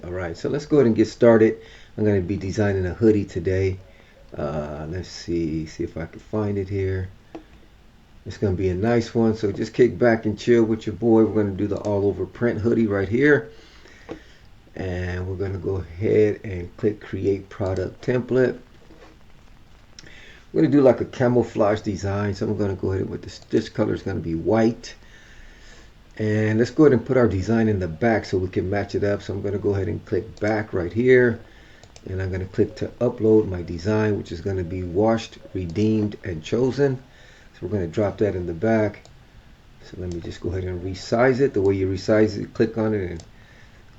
Alright, so let's go ahead and get started. I'm going to be designing a hoodie today. Let's see if I can find it here. It's going to be a nice one, so just kick back and chill with your boy. We're going to do the all over print hoodie right here. And we're going to go ahead and click create product template. We're going to do like a camouflage design, so I'm going to go ahead with this color is going to be white. And let's go ahead and put our design in the back so we can match it up. So I'm going to go ahead and click back right here. And I'm going to click to upload my design, which is going to be washed, redeemed, and chosen. So we're going to drop that in the back. So let me just go ahead and resize it. The way you resize it, click on it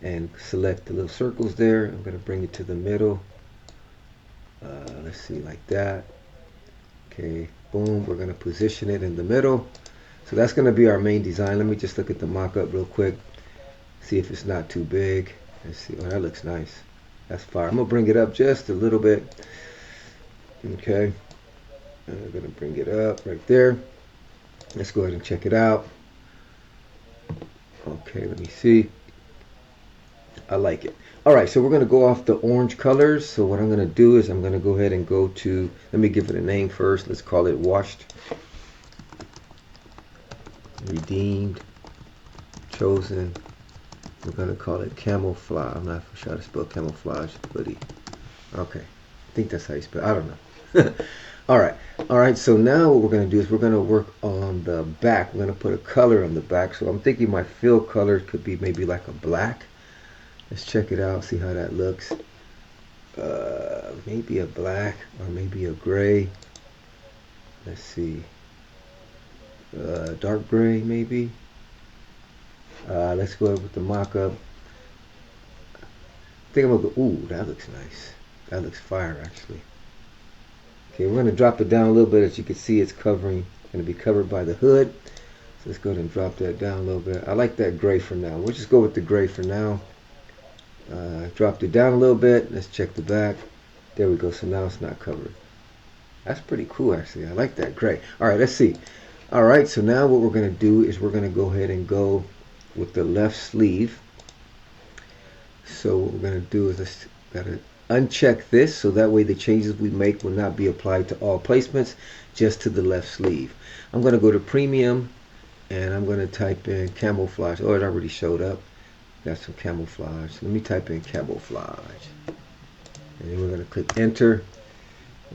and select the little circles there. I'm going to bring it to the middle. Let's see, like that. Okay, boom. We're going to position it in the middle. So that's going to be our main design. Let me just look at the mock-up real quick. See if it's not too big. Let's see. Oh, that looks nice. That's fire. I'm going to bring it up just a little bit. Okay. I'm going to bring it up right there. Let's go ahead and check it out. Okay, let me see. I like it. All right, so we're going to go off the orange colors. So what I'm going to do is I'm going to go ahead and go to, let me give it a name first. Let's call it washed, redeemed, chosen. We're going to call it camouflage. I'm not sure how to spell camouflage hoodie. Okay, I think that's how you spell it. I don't know. All right, so now what we're going to do is we're going to work on the back. We're going to put a color on the back. So I'm thinking my fill color could be maybe like a black. Let's check it out, see how that looks. Maybe a black or maybe a gray. Let's see. Dark gray maybe. Let's go with the mock-up. I think I'm gonna go. Ooh, that looks nice. That looks fire, actually. Okay, we're gonna drop it down a little bit. As you can see, it's covering. Gonna be covered by the hood. So let's go ahead and drop that down a little bit. I like that gray for now. We'll just go with the gray for now. Dropped it down a little bit. Let's check the back. There we go. So now it's not covered. That's pretty cool, actually. I like that gray. All right, let's see. All right, so now what we're gonna do is we're gonna go ahead and go with the left sleeve. So what we're going to do is just got to uncheck this so that way the changes we make will not be applied to all placements, just to the left sleeve. I'm going to go to premium and I'm going to type in camouflage. Oh, it already showed up. Got some camouflage. Let me type in camouflage. And then we're going to click enter.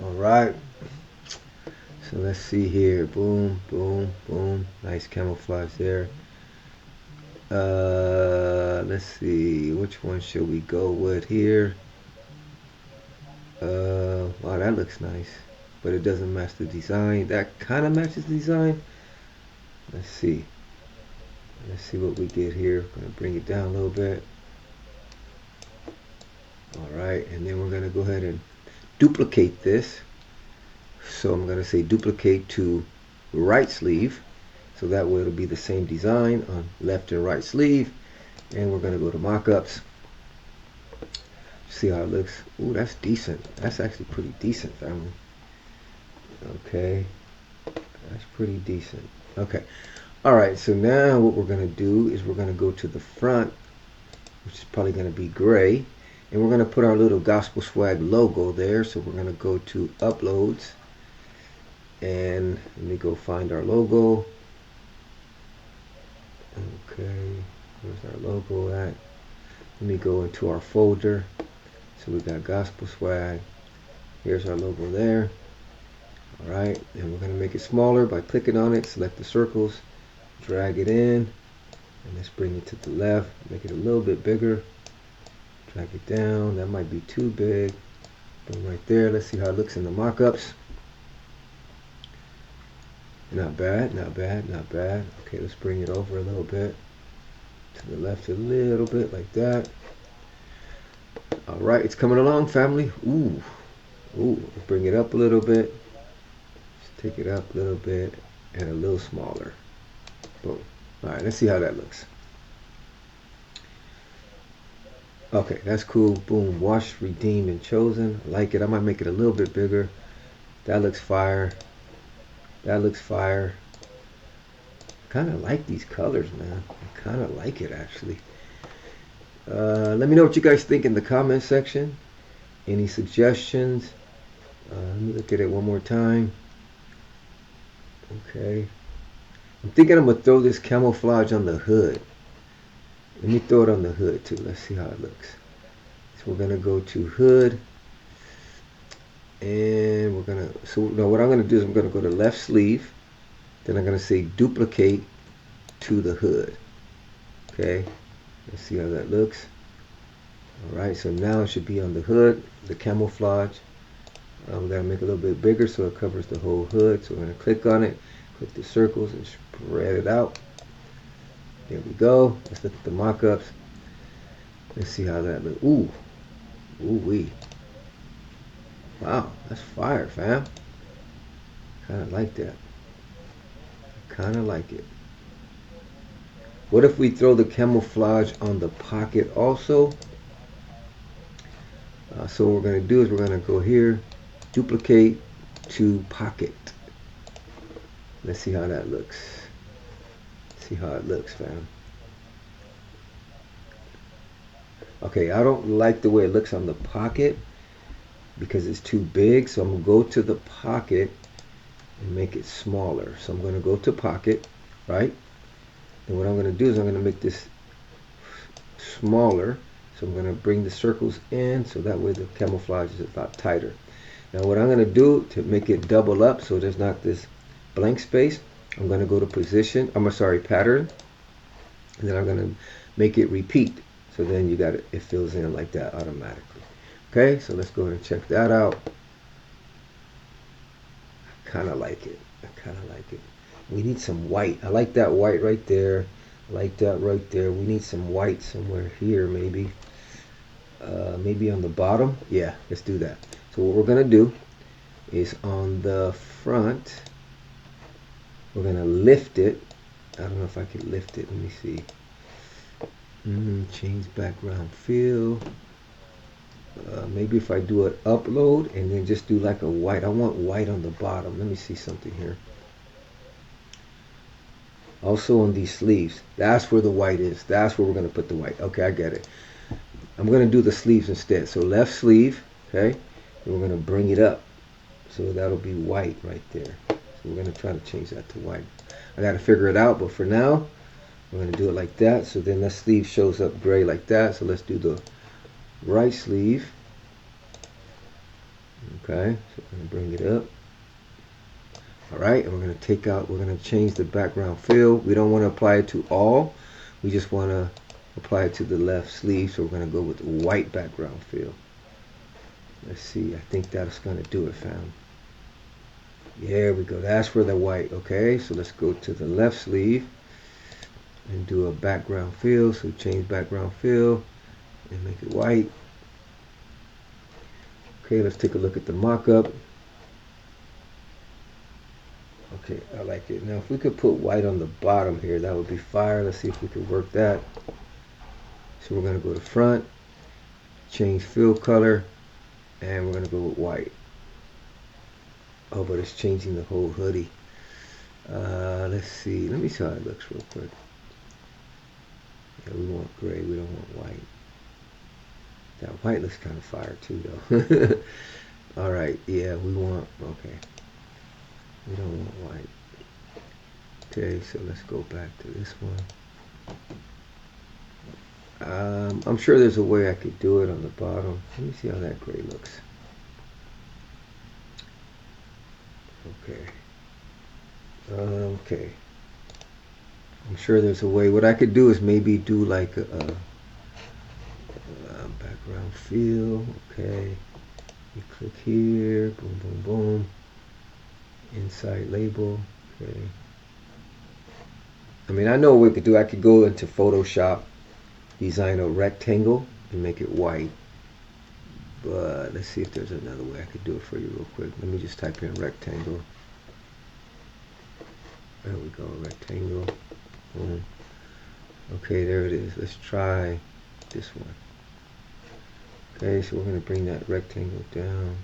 All right. So let's see here. Boom, boom, boom. Nice camouflage there. Let's see, which one should we go with here? Wow, that looks nice, but it doesn't match the design. That kind of matches the design. Let's see what we get here. I'm gonna bring it down a little bit. All right, and then we're gonna go ahead and duplicate this. So I'm gonna say duplicate to right sleeve. So that way it'll be the same design on left and right sleeve. And we're going to go to mock-ups. See how it looks. Ooh, that's decent. That's actually pretty decent, family. Okay. That's pretty decent. Okay. All right. So now what we're going to do is we're going to go to the front, which is probably going to be gray. And we're going to put our little Gospel Swag logo there. So we're going to go to uploads. And let me go find our logo. Okay, where's our logo at? Let me go into our folder. So we got Gospel Swag. Here's our logo there. All right, and we're going to make it smaller by clicking on it. Select the circles, drag it in, and let's bring it to the left. Make it a little bit bigger. Drag it down. That might be too big. Boom, right there. Let's see how it looks in the mock-ups. Not bad, not bad, not bad. Okay, let's bring it over a little bit. To the left a little bit, like that. All right, it's coming along, family. Ooh, bring it up a little bit. Just take it up a little bit and a little smaller. Boom. All right, let's see how that looks. Okay, that's cool. Boom, washed, redeemed, and chosen. I like it. I might make it a little bit bigger. That looks fire. That looks fire. Kind of like these colors, man. I kind of like it, actually. Let me know what you guys think in the comment section. Any suggestions? Let me look at it one more time. Okay. I'm thinking I'm going to throw this camouflage on the hood. Let me throw it on the hood too. Let's see how it looks. So we're going to go to hood. And we're going to, so now what I'm going to do is I'm going to go to left sleeve. Then I'm going to say duplicate to the hood. Okay. Let's see how that looks. Alright, so now it should be on the hood, the camouflage. We got to make it a little bit bigger so it covers the whole hood. So we're going to click on it, click the circles and spread it out. There we go. Let's look at the mock-ups. Let's see how that looks. Ooh. Ooh-wee. Wow, that's fire, fam. Kind of like that. Kind of like it. What if we throw the camouflage on the pocket also? So what we're going to do is we're going to go here, duplicate to pocket. Let's see how that looks. See how it looks, fam. Okay, I don't like the way it looks on the pocket because it's too big. So I'm going to go to the pocket and make it smaller. So I'm going to go to pocket, right? And what I'm going to do is I'm going to make this smaller. So I'm going to bring the circles in so that way the camouflage is a lot tighter. Now what I'm going to do to make it double up so there's not this blank space, I'm going to go to position, pattern, and then I'm going to make it repeat. So then you got it fills in like that automatically. Okay, so let's go ahead and check that out. I kind of like it. I kind of like it. We need some white. I like that white right there. I like that right there. We need some white somewhere here maybe. Maybe on the bottom. Yeah, let's do that. So what we're going to do is on the front, we're going to lift it. I don't know if I can lift it. Let me see. Change background fill. Maybe if I do an upload and then just do like a white. I want white on the bottom. Let me see something here. Also on these sleeves. That's where the white is. That's where we're going to put the white. Okay, I get it. I'm going to do the sleeves instead. So left sleeve, okay, and we're going to bring it up. So that'll be white right there. So we're going to try to change that to white. I got to figure it out, but for now, we're going to do it like that. So then the sleeve shows up gray like that. So let's do the right sleeve. Okay, so we're going to bring it up. All right, and we're going to take out, we're going to change the background fill. We don't want to apply it to all. We just want to apply it to the left sleeve, so we're going to go with the white background fill. Let's see, I think that's going to do it, fam. There we go, that's for the white. Okay, so let's go to the left sleeve and do a background fill. So change background fill and make it white. Okay, let's take a look at the mock-up. Okay, I like it. Now if we could put white on the bottom here, that would be fire. Let's see if we can work that. So we're going to go to front, change fill color, and we're going to go with white. Oh, but it's changing the whole hoodie. Let's see. Let me see how it looks real quick. Yeah, we want gray. We don't want white. That white looks kind of fire too, though. All right. Yeah, we want. Okay. We don't want white. Okay, so let's go back to this one. I'm sure there's a way I could do it on the bottom. Let me see how that gray looks. Okay. Okay. I'm sure there's a way. What I could do is maybe do like a background fill. Okay. You click here. Boom, boom, boom. Inside label. Okay. I mean, I know what we could do. I could go into Photoshop, design a rectangle, and make it white. But let's see if there's another way I could do it for you real quick. Let me just type in rectangle. There we go, rectangle. Boom. Okay, there it is. Let's try this one. Okay, so we're going to bring that rectangle down.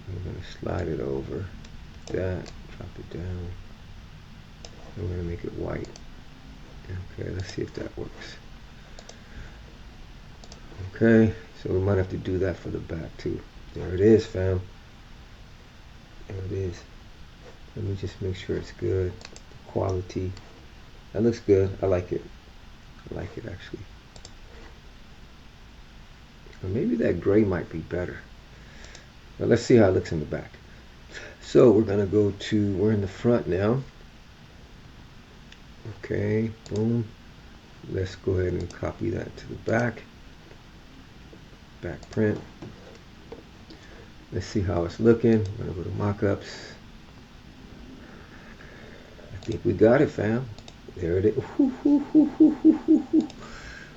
We're going to slide it over. That, drop it down. And we're going to make it white. Okay, let's see if that works. Okay, so we might have to do that for the back too. There it is, fam. There it is. Let me just make sure it's good. The quality. That looks good. I like it. I like it actually. Or maybe that gray might be better. But let's see how it looks in the back. So we're gonna go to, we're in the front now. Okay, boom. Let's go ahead and copy that to the back. Back print. Let's see how it's looking. We're gonna go to mockups. I think we got it, fam. There it is.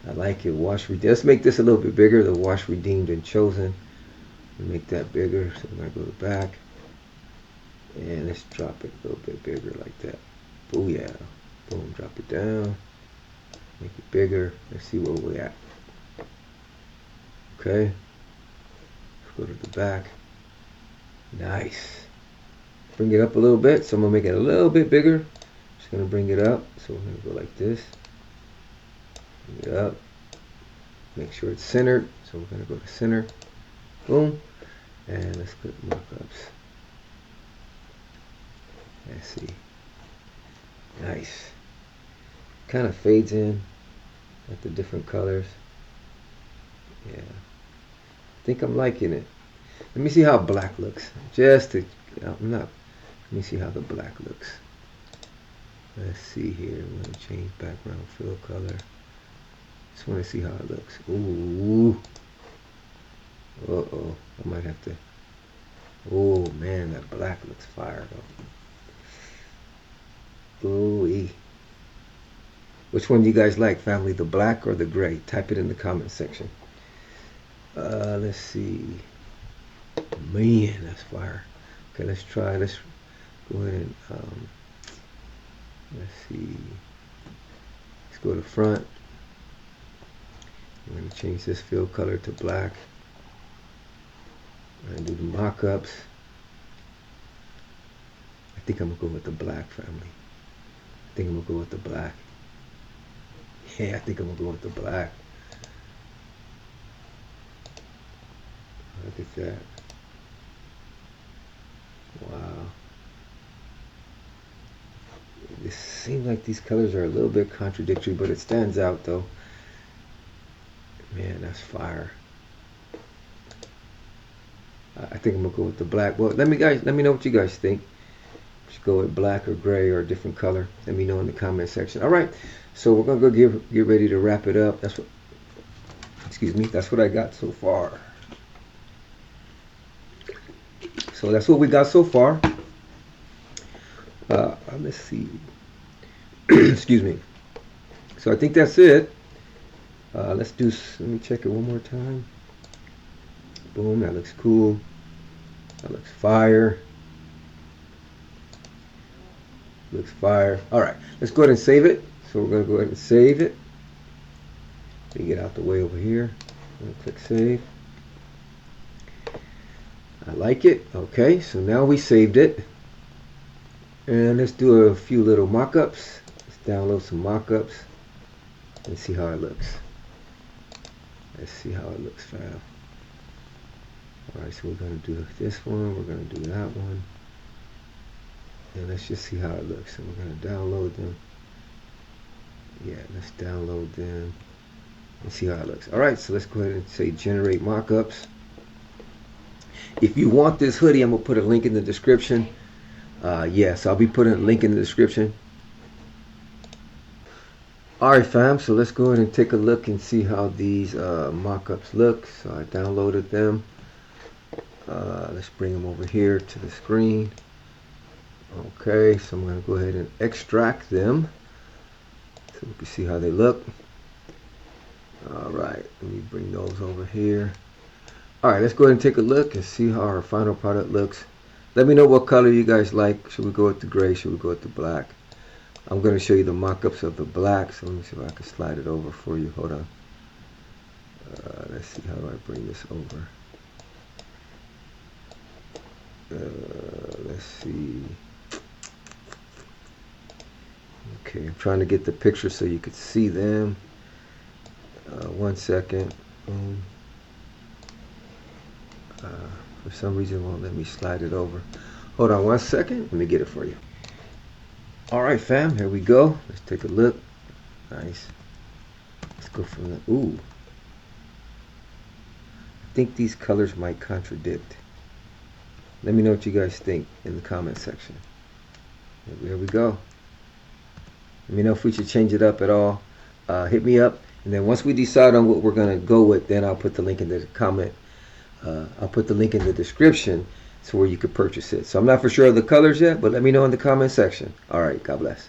I like it. Wash redeemed. Let's make this a little bit bigger. The wash redeemed and chosen. Make that bigger. So we're gonna go to back. And let's drop it a little bit bigger like that. Booyah. Boom. Drop it down. Make it bigger. Let's see where we're at. Okay. Let's go to the back. Nice. Bring it up a little bit. So I'm gonna make it a little bit bigger. Just gonna bring it up. So we're gonna go like this. Bring it up. Make sure it's centered. So we're gonna go to center. Boom. And let's put markups. Let's see. Nice. Kind of fades in at the different colors. Yeah. I think I'm liking it. Let me see how black looks. Just to, I'm not. Let me see how the black looks. Let's see here. I'm going to change background fill color. Just want to see how it looks. Ooh. Uh-oh. I might have to. Oh, man, that black looks fire, though. Ooh-wee. Which one do you guys like, family? The black or the gray? Type it in the comment section. Let's see. Man, that's fire. Okay, let's try. Let's go ahead and let's see. Let's go to front. I'm going to change this fill color to black. I'm going to do the mock-ups. I think I'm going to go with the black, family. I think I'm going to go with the black. Yeah, I think I'm going to go with the black. Look at that. Wow. It seems like these colors are a little bit contradictory, but it stands out though. Man, that's fire. I think I'm gonna go with the black. Well, let me know what you guys think. Should go with black or gray or a different color. Let me know in the comment section. All right, so we're gonna go get ready to wrap it up. That's what. Excuse me. That's what I got so far. So that's what we got so far. Let's see. Excuse me. So I think that's it. Let me check it one more time. Boom, that looks cool. That looks fire. Looks fire. All right, let's go ahead and save it. So we're gonna go ahead and save it. Let me get out the way over here. I'm gonna click save. I like it. Okay, so now we saved it. And let's do a few little mock-ups. Let's download some mock-ups and see how it looks. Let's see how it looks, fam. Alright, so we're going to do this one. We're going to do that one. And let's just see how it looks. So we're going to download them. Yeah, let's download them and see how it looks. Alright, so let's go ahead and say generate mock-ups. If you want this hoodie, I'm going to put a link in the description. Yes, I'll be putting a link in the description. Alright, fam, so let's go ahead and take a look and see how these mock-ups look. So I downloaded them. Let's bring them over here to the screen. Okay, so I'm going to go ahead and extract them so we can see how they look. Alright, let me bring those over here. Alright, let's go ahead and take a look and see how our final product looks. Let me know what color you guys like. Should we go with the gray? Should we go with the black? I'm going to show you the mock-ups of the black. So let me see if I can slide it over for you. Hold on. Let's see, how do I bring this over? Let's see. Okay, I'm trying to get the picture so you could see them. 1 second. Boom. For some reason it won't let me slide it over. Hold on 1 second. Let me get it for you. All right, fam. Here we go. Let's take a look. Nice. Let's go from the. Ooh. I think these colors might contradict. Let me know what you guys think in the comment section. Here we go. Let me know if we should change it up at all. Hit me up, and then once we decide on what we're gonna go with, then I'll put the link in the comment. I'll put the link in the description to where you could purchase it. So I'm not for sure of the colors yet, but let me know in the comment section. All right, God bless.